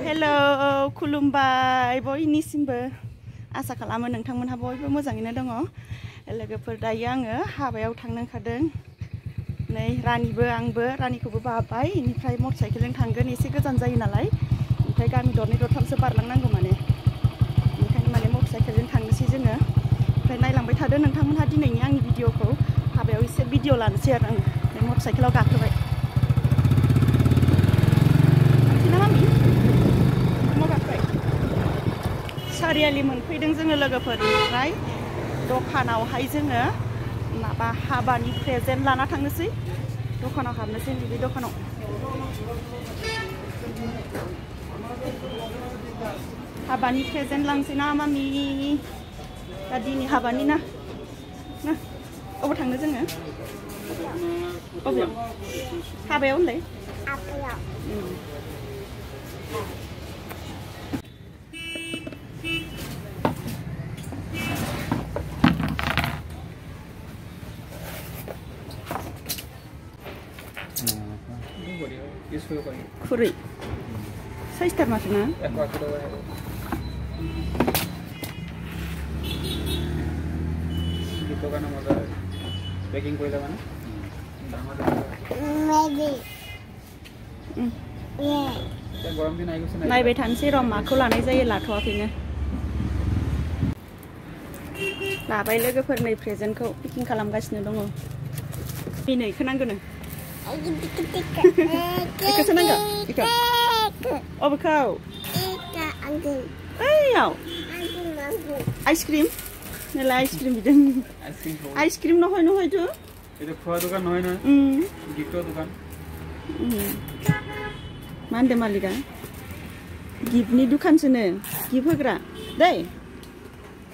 Hello, खुलुमबाय बयनिसिमबो आसा खालामो नोंथांमोनहा बयबो मोजाङैनो दङ। लोगोफोर दायो आङो हाबायाव थांनो ओंखारदों। नै रानिखौबो बाबाय, इनिफ्राय मटर साइकेलजों थांगोन, एसे गोजान जायो नालाय, ओमफ्राय गामि दरनै दरथामसो बारलांनांगौ माने, ओंखायनो माने मटर साइकेलजों थांनोसै जोङो। ओमफ्राय नायलांबाय थादो नोंथांमोनहा दिनैनि आंनि भिडिअखौ। हाबायाव एसे भिडिअ लानोसै आरो आं मटर साइकेलाव गाखोबाय। सारियालि मोनफैदों जोङो लोगोफोरनिफ्राय दखानावहाय जोङो माबा हाबानि प्रेजेन्ट लाना थांनोसै। दखानाव हाबनोसै, बे दखानाव हाबानि प्रेजेन्ट लांसै ना मामि? दा दिनै हाबानि ना अबाव थांनो जोङो? अबेयाव? हाबायाव होनलाय? हाबायाव। खुरै साइसथार माथो ना? नायबाय थानोसै र' माखौ लानाय जायो, लाथ'वाखैनो। लाबाय लोगोफोर, नै प्रेजेन्टखौ पेकिं खालामगासिनो दङ। बेनो इखौ नांगोनो। इखौसो नांगौ? इखौ? अबेखौ? ओइयाव आइसक्रिम नालाय आइसक्रिम बिदों। आइसक्रिम নহয় তো। এটা খোৱা দোকান নহয় না? গিফটৰ দোকান। मा होनदों मालिका? गिफ्टनि दुखानसोनो, गिफ्ट होग्रा दै।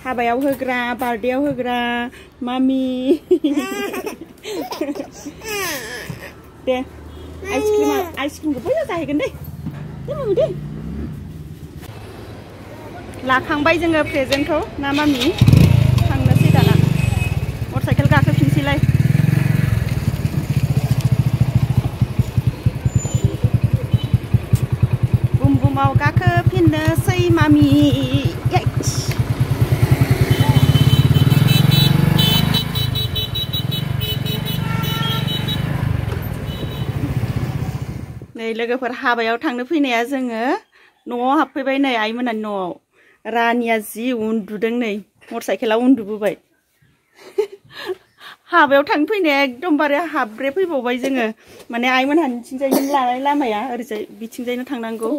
हाबायाव होग्रा, बार्थडेआव होग्रा, मामि। दे आइसक्रिमखौ बैयाव जाहैगोन दे मामि दे। लाखांबाय जोङो प्रेजेन्टखौ ना मामि? थांनोसै दाना मटर साइकेल गाखोफिनसैलाय। बुम बुमाव गाखोफिननोसै मामि। नै लोगोफोर, हाबायाव थांनो फैनाया जोङो न'आव हाबफैबाय। नै आइमोनानि न'आव रानिया जि उन्दुदों, नै मटर साइकेलाव उन्दुबोबाय। हाबायाव थांनो फैनाया एकदमबारे हाब्रे फैबावबाय जोङो, माने आइमोनहानिथिंजायनो लानाय लामाया ओरैजाय बिथिंजायनो थांनांगौ,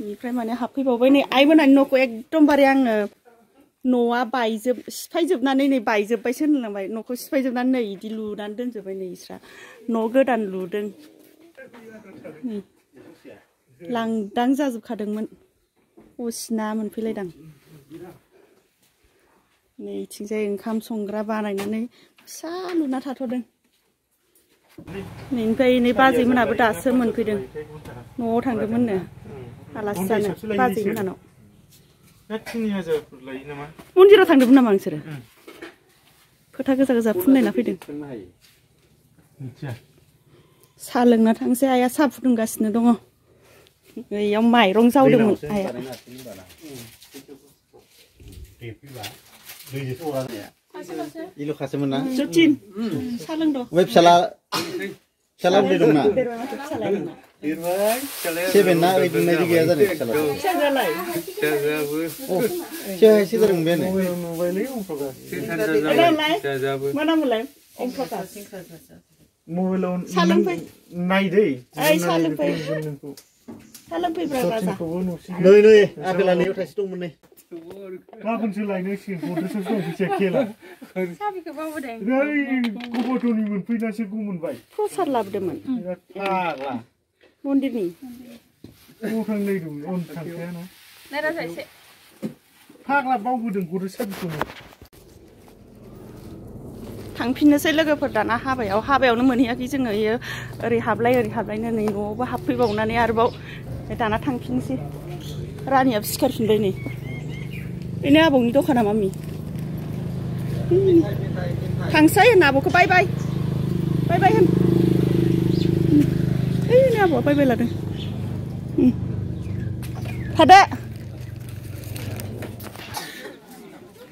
बेनिफ्राय माने हाबफैबावबाय। नै आइमोनहानि न'खौ एकदमबारे आङो न'आ सिफायजोबनानै नै बायजोब्बायसो होनलांबाय। न'खौ सिफायजोबनानै नै इदि लुनानै दोनजोब्बाय। नै इस्रा न' गोदान लुदों। लांदां जाजोबखादोंमोन, असिना मोनफैलायदां। नै इथिंजाय ओंखाम संग्रा बानायनानै फिसा लुना थाथ'दों। बेनिफ्राय नै बाजैमोनाबो दासो मोनफैदों, न'आव थांदोंमोननो आलासि जानो बाजैमोनानाव। मन्दिराव थांदोंमोन नामा नोंसोरो? फोथा गोजा गोजा फुनलायना फैदों। साहा लोंना थांसै। आइया साहा फुदुंगासिनो दङ। बेयाव माइरं जावदोंमोन आइया। जतिन साहा लोंदों। ओमफ्राय फिसाला उन्दै दंना? सेभेन ना ओइट मोननायदि गैया जानो फिसालायालाय? एसे जादों बेनो। मा नामलाय? ओम प्रकाश। मबाइलाव नायदै। साहा लोंफै। साहा लोंफैब्रा राजा। नै आपेला नैयाव थाइसे दंमोन नै। गाबोनसो लायनांसिगोन, गद्रेसावसो दं फैसाया खेला। साबिखौ बावबोदों। नै गब'ट'नि मोनफैनासो गुमोनबाय। प्रसाद लाबोदोंमोन। फाग्ला। मन्दिरनि। अबाव थांनो नागिरदोंमोन? अन थांखायाना। नायराजा एसे। फाग्ला बावबोदों गद्रेस साबिखौनो। थांफिननोसै लोगोफोर दाना हाबायावनो मोनहैयाखै जोङो। इयो ओरै हाबलायनो नै न'आवबो हाबफैबावनानै आरोबाव दाना थांफिननोसै। रानियाबो सिखारफिनबाय नै। बेनो आबौनि दखाना मामि। थांसै होन आबौखौ बाय बाय होन। आबौआ फैबाय लादों थादो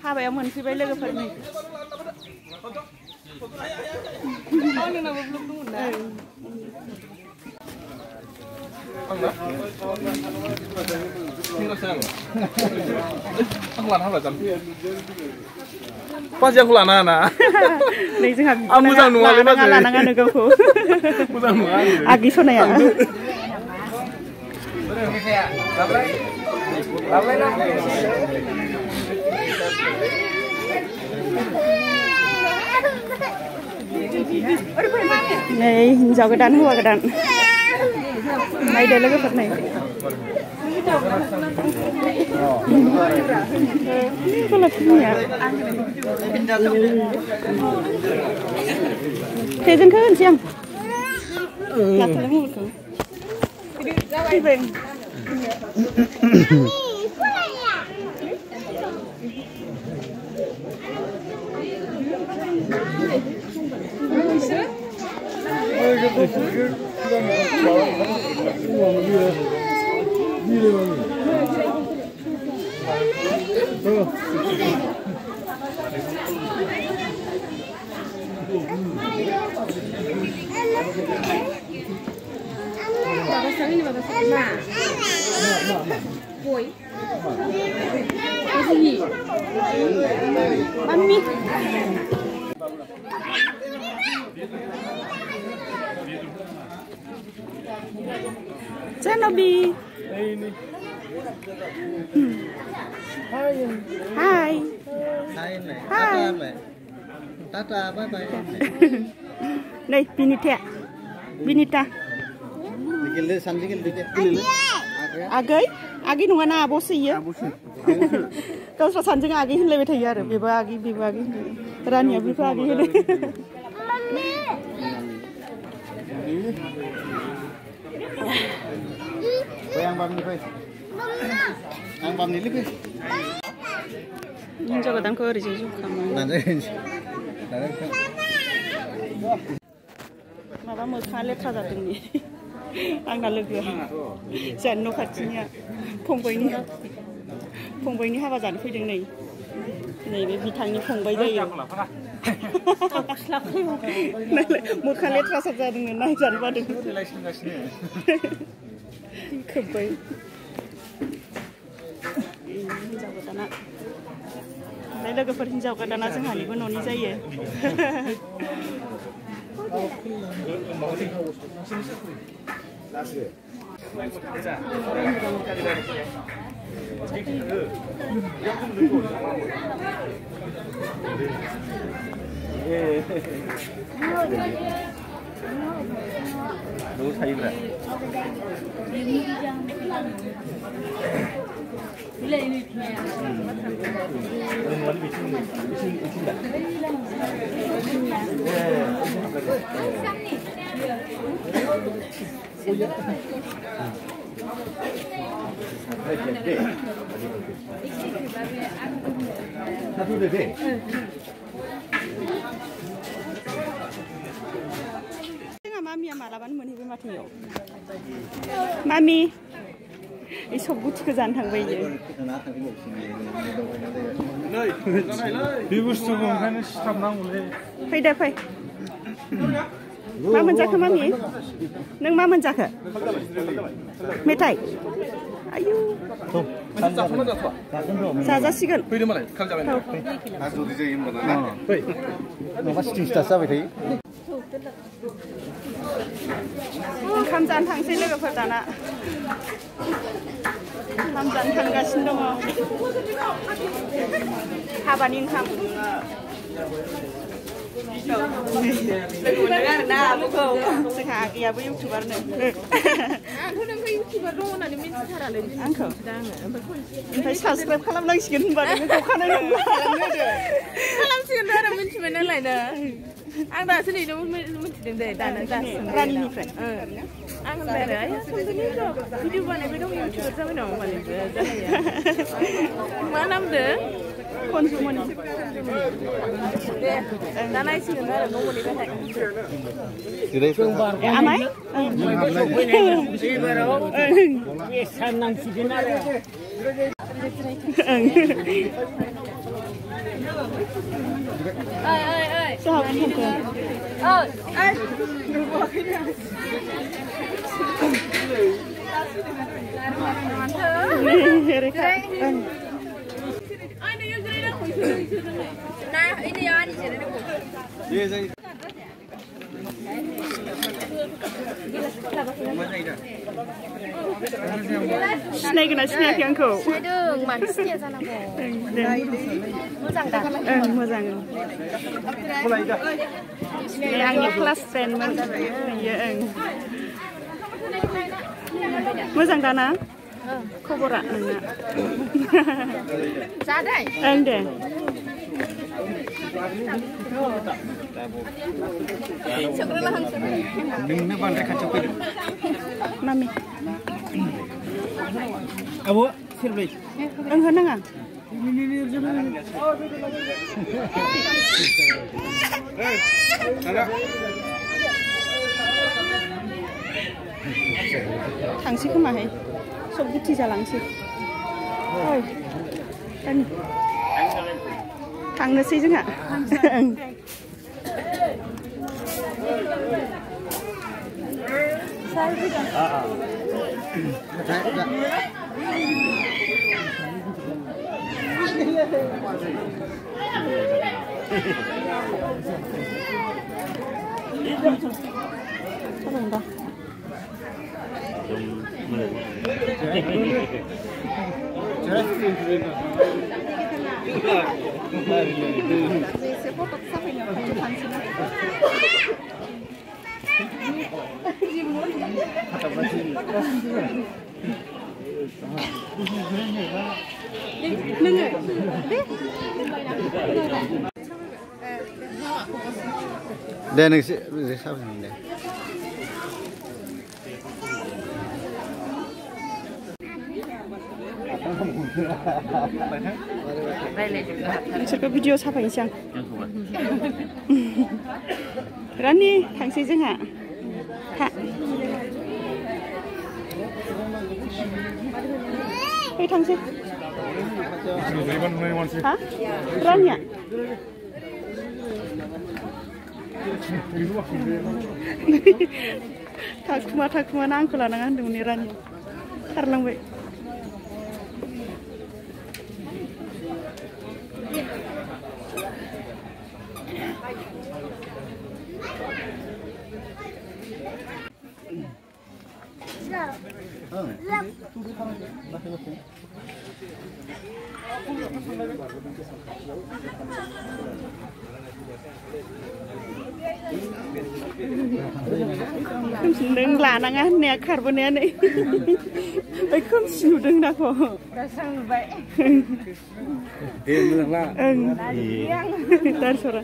हाबायाव मोनफैबाय लोगोफोरनि Pasti aku lana na. Nih sih habis. Aku sang nuangin aja. Lanangan negauku. Aku sang nuangin. Agi sana ya. Nih, jauh kedan, huwa kedan. Mai dah lagi pernah. Kalau punya. Thế kan siang. Nak lemu tu. Ibeng. Mami. Janobi. Hai. Hai. Hai. Tata, bye bye. Đây, Binita. Binita. Dikil sambil dikil. Agai? Agi nunga na abosi ya? Kau sanjung agi lebih thayar. Biba agi. Rania biba agi. Yang bam ni koi. Yang bam ni lebih. Ini jaga tangko hari jadi kamu. Maba mokhang letra जादों ni. आंना लोगोआ जोंहानि न' खाथिनिया फंबायनि हाबा जानो फैदों नै नैबे बिथांनि फंबाय जायो मोखां लेथ्रा सार जादोंमोन नायजानो बादों खोब्बाय हिनजाव गोदाना ओमफ्राय लोगोफोर हिनजाव गोदाना जोंहानिबो न'नि जायो Mami malaban moनहैबाय माथोयाव Mami इ सब गुथिखौ जानो थांबाय इयो बे बुस्थुखौ ओंखायनो सिथाबनांगौलै फैदो फै मा मोनजाखो मामि नों मा मोनजाखो मेथाइ आयु जाजासिगोन फैदो मालाय खाल जाबाय ना आजुरि जायो होमबा ना फै माबा स्टिं स्टार जाबाय थायो ओंखाम जानो थांसै लोगोफोर दाना ओंखाम जानो थांगासिनो दङ हाबानि ओंखाम ना आब'खौ जोंहा आगैयाबो इउटुबारनो आंथ' नोंखौ इउटुबार दङ होननानै मिन्थिथारालै आंखौ ओमफ्राय साबसक्राइब खालामनांसिगोन होनबा नोङो दखानाय नंला खालामसिगोन आरो मिन्थिबाय नालाय नो आं दासो नै मिन्थिदों दे दानो दासो रानिनिफ्राय आं होनबाय आरो आया सानदों भिडिअ बानायबाय दं इउटुबार जाबाय नामा माने जानाया मा नामदों खनजुमनि दे दा नायसिगोन आरो न' मोनहैबाथाय आमाय सिनायगोना सिनायाखै आंखौ सिनायदों मानो सिनाया जानांगौ मोजां दा मोजां आंनि क्लास फ्रेन्डमोन मोजां दाना खबरा नोंना जादों ओं दे नोंनो बांद्राय खाथियाव फैदों मामि आब' सेरबाय ओं होनाङा थांसै खोमाहाय सब गुथि जालांसै थांनोसै जोंहा दे नोंसोर साबसिन दे नोंसोरखौ भिडिअ साफायनोसै आं रानि थांसै जोंहा फै थांसै हा रानिया थाखुमा आंखौ लानाङा होनदोंमोन रानिया खारलांबाय नों लानाङा होननाया खारबोनाया नै ओइ खोमसि नुदों दाखौ दासो नुबाय दे मोजां ला दारसरा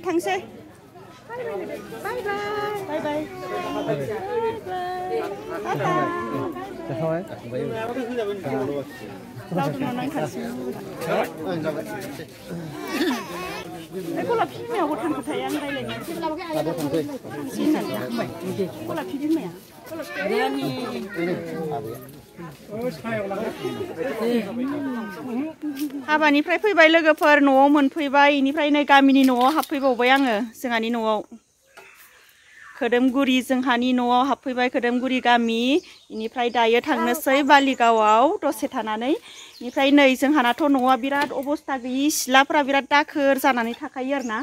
थांसै बाय बाय लावदुमाव नांथारसिगोन गलाब बिमायावबो थांखोथाय आं रायलायनाया गलाब बिमाया हाबानिफ्राय फैबाय लोगोफोर न'आव मोनफैबाय इनिफ्राय नै गामिनि न'आव हाबफैबावबाय आङो जोंहानि न'आव खोदोमगुरि जोंहानि न'आव हाबफैबाय खोदोमगुरि गामि इनिफ्राय दायो थांनोसै बालिगावआव दसे थानानै इनिफ्राय नै जोंहानाथ' न'आ बिराद अबस्था गैयि सिलाफोरा बिराद दाखोर जानानै थाखायो आरोना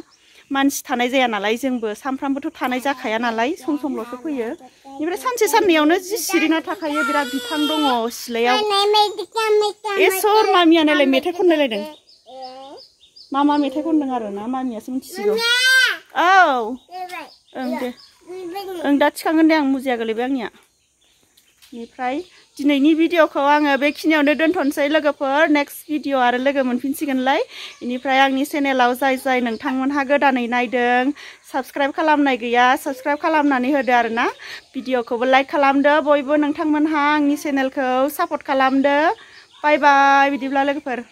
मानसि थानाय जाया नालाय जोंबो सामफ्रामबोथ' थानाय जाखाया नालाय सम समल'सो फैयो इनिफ्राय सानसे साननैयावनो जि सिरिना थाखायो बिराद बिफां दङ सिलायाव एसर मामियानालाय मेथाइ खनलायलायदों मा मेथाइ खनदों आरो ना मामियासो मिथिसिगौ औ ओं दे ओं दा थिखांगोन दे आं मुजिया गोलैबाय आंनिया बेनिफ्राय दिनैनि भिडिअखौ आङो बेखिनियावनो दोनथ'नोसै लोगोफोर नेक्स्ट भिडिअ आरो लोगो मोनफिनसिगोनलाय बेनिफ्राय आंनि चेनेलाव जाय नोंथांमोनहा गोदानै नायदों साबस्क्राइब खालामनाय गैया साबस्क्राइब खालामनानै होदो आरोना भिडिअखौबो लाइक खालामदो बयबो नोंथांमोनहा आंनि चेनेलखौ सापर्ट खालामदो बाय बाय बिदिब्ला लोगोफोर